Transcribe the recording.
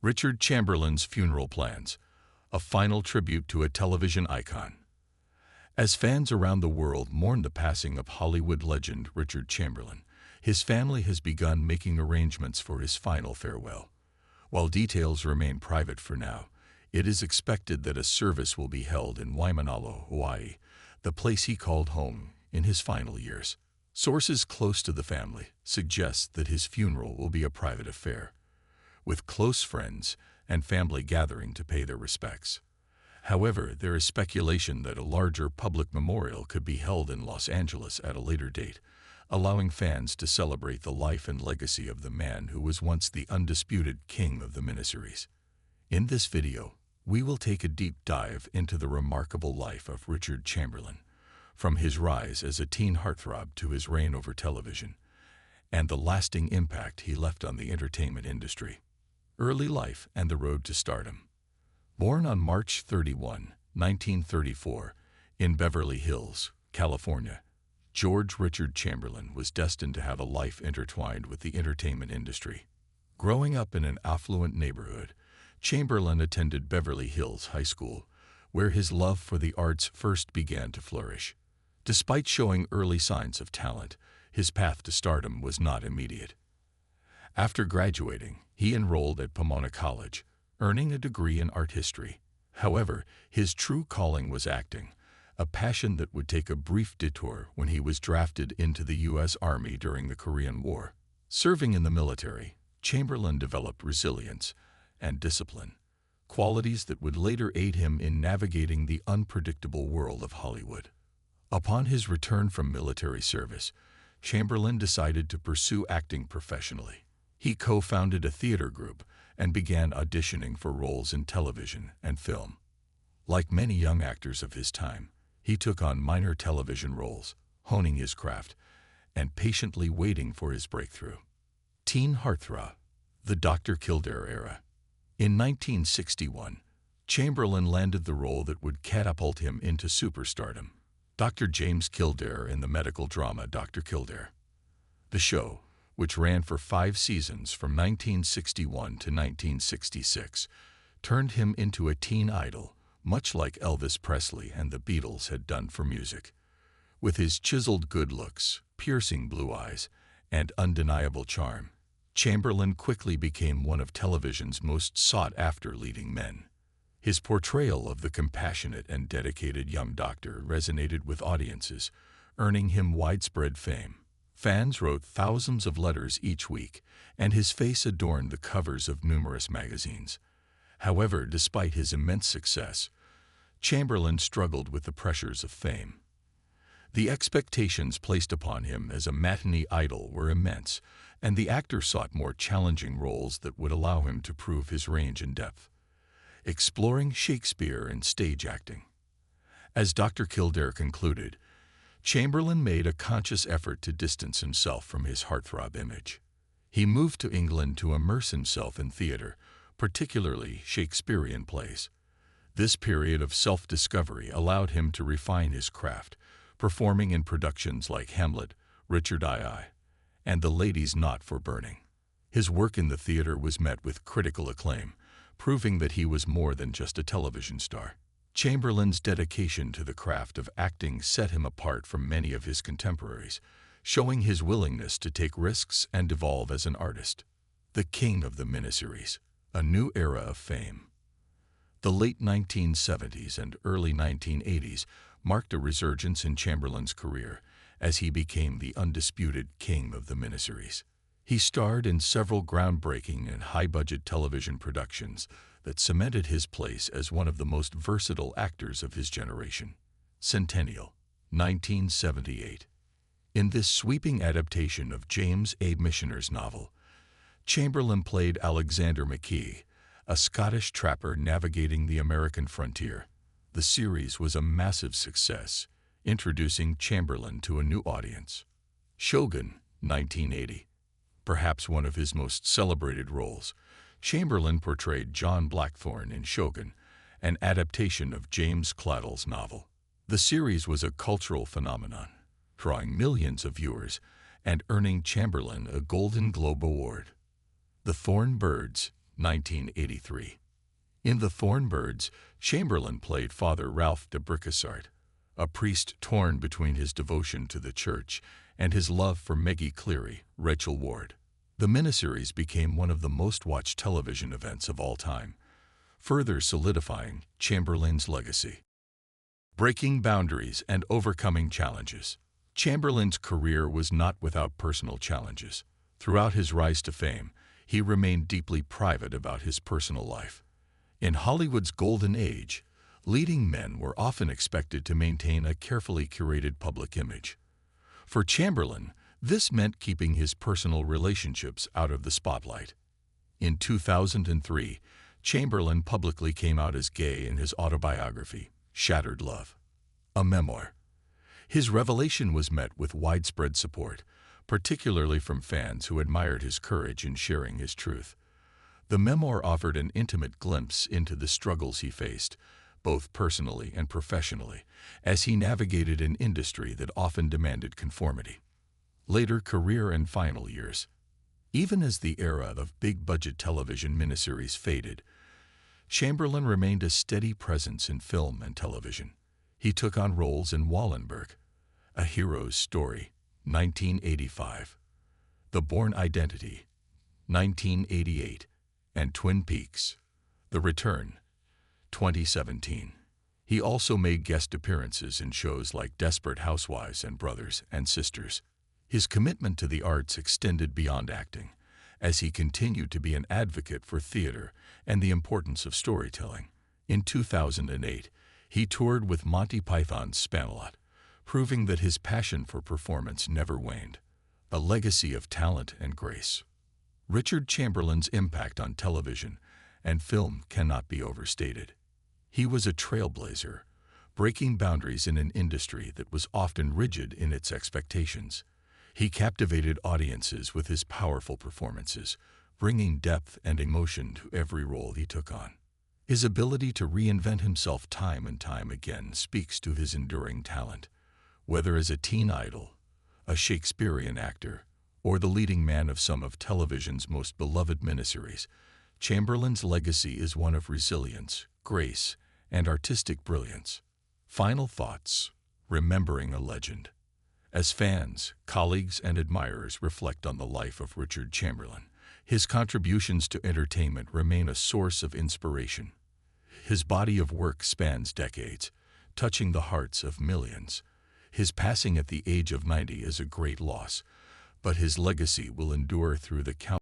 Richard Chamberlain's funeral plans, a final tribute to a television icon. As fans around the world mourn the passing of Hollywood legend Richard Chamberlain, his family has begun making arrangements for his final farewell. While details remain private for now, it is expected that a service will be held in Waimanalo, Hawaii, the place he called home in his final years. Sources close to the family suggest that his funeral will be a private affair, with close friends and family gathering to pay their respects. However, there is speculation that a larger public memorial could be held in Los Angeles at a later date, allowing fans to celebrate the life and legacy of the man who was once the undisputed king of the miniseries. In this video, we will take a deep dive into the remarkable life of Richard Chamberlain, from his rise as a teen heartthrob to his reign over television, and the lasting impact he left on the entertainment industry. Early life and the road to stardom. Born on March 31, 1934, in Beverly Hills, California, George Richard Chamberlain was destined to have a life intertwined with the entertainment industry. Growing up in an affluent neighborhood, Chamberlain attended Beverly Hills High School, where his love for the arts first began to flourish. Despite showing early signs of talent, his path to stardom was not immediate. After graduating, he enrolled at Pomona College, earning a degree in art history. However, his true calling was acting, a passion that would take a brief detour when he was drafted into the U.S. Army during the Korean War. Serving in the military, Chamberlain developed resilience and discipline, qualities that would later aid him in navigating the unpredictable world of Hollywood. Upon his return from military service, Chamberlain decided to pursue acting professionally. He co-founded a theater group and began auditioning for roles in television and film. Like many young actors of his time, he took on minor television roles, honing his craft and patiently waiting for his breakthrough. Teen heartthrob, the Dr. Kildare era. In 1961, Chamberlain landed the role that would catapult him into superstardom, Dr. James Kildare in the medical drama Dr. Kildare. The show, which ran for 5 seasons from 1961 to 1966, turned him into a teen idol, much like Elvis Presley and the Beatles had done for music. With his chiseled good looks, piercing blue eyes, and undeniable charm, Chamberlain quickly became one of television's most sought-after leading men. His portrayal of the compassionate and dedicated young doctor resonated with audiences, earning him widespread fame. Fans wrote thousands of letters each week, and his face adorned the covers of numerous magazines. However, despite his immense success, Chamberlain struggled with the pressures of fame. The expectations placed upon him as a matinee idol were immense, and the actor sought more challenging roles that would allow him to prove his range and depth, exploring Shakespeare and stage acting. As Dr. Kildare concluded, Chamberlain made a conscious effort to distance himself from his heartthrob image. He moved to England to immerse himself in theater, particularly Shakespearean plays. This period of self-discovery allowed him to refine his craft, performing in productions like Hamlet, Richard II, and The Lady's Not for Burning. His work in the theater was met with critical acclaim, proving that he was more than just a television star. Chamberlain's dedication to the craft of acting set him apart from many of his contemporaries, showing his willingness to take risks and evolve as an artist. The king of the miniseries, a new era of fame. The late 1970s and early 1980s marked a resurgence in Chamberlain's career as he became the undisputed king of the miniseries. He starred in several groundbreaking and high-budget television productions that cemented his place as one of the most versatile actors of his generation. Centennial, 1978. In this sweeping adaptation of James A. Missioner's novel, Chamberlain played Alexander McKee, a Scottish trapper navigating the American frontier. The series was a massive success, introducing Chamberlain to a new audience. Shogun, 1980. Perhaps one of his most celebrated roles, Chamberlain portrayed John Blackthorne in Shogun, an adaptation of James Cladell's novel. The series was a cultural phenomenon, drawing millions of viewers and earning Chamberlain a Golden Globe Award. The Thorn Birds, 1983. In The Thornbirds, Chamberlain played Father Ralph de Bricquessart, a priest torn between his devotion to the church and his love for Meggie Cleary, Rachel Ward. The miniseries became one of the most-watched television events of all time, further solidifying Chamberlain's legacy. Breaking boundaries and overcoming challenges. Chamberlain's career was not without personal challenges. Throughout his rise to fame, he remained deeply private about his personal life. In Hollywood's golden age, leading men were often expected to maintain a carefully curated public image. For Chamberlain, this meant keeping his personal relationships out of the spotlight. In 2003, Chamberlain publicly came out as gay in his autobiography, Shattered Love, a memoir. His revelation was met with widespread support, particularly from fans who admired his courage in sharing his truth. The memoir offered an intimate glimpse into the struggles he faced, both personally and professionally, as he navigated an industry that often demanded conformity. Later career and final years. Even as the era of big-budget television miniseries faded, Chamberlain remained a steady presence in film and television. He took on roles in Wallenberg, A Hero's Story, 1985, The Bourne Identity, 1988, and Twin Peaks, The Return, 2017. He also made guest appearances in shows like Desperate Housewives and Brothers and Sisters. His commitment to the arts extended beyond acting, as he continued to be an advocate for theater and the importance of storytelling. In 2008, he toured with Monty Python's Spamalot, proving that his passion for performance never waned, a legacy of talent and grace. Richard Chamberlain's impact on television and film cannot be overstated. He was a trailblazer, breaking boundaries in an industry that was often rigid in its expectations. He captivated audiences with his powerful performances, bringing depth and emotion to every role he took on. His ability to reinvent himself time and time again speaks to his enduring talent. Whether as a teen idol, a Shakespearean actor, or the leading man of some of television's most beloved miniseries, Chamberlain's legacy is one of resilience, grace, and artistic brilliance. Final thoughts: remembering a legend. As fans, colleagues, and admirers reflect on the life of Richard Chamberlain, his contributions to entertainment remain a source of inspiration. His body of work spans decades, touching the hearts of millions. His passing at the age of 90 is a great loss, but his legacy will endure through the countless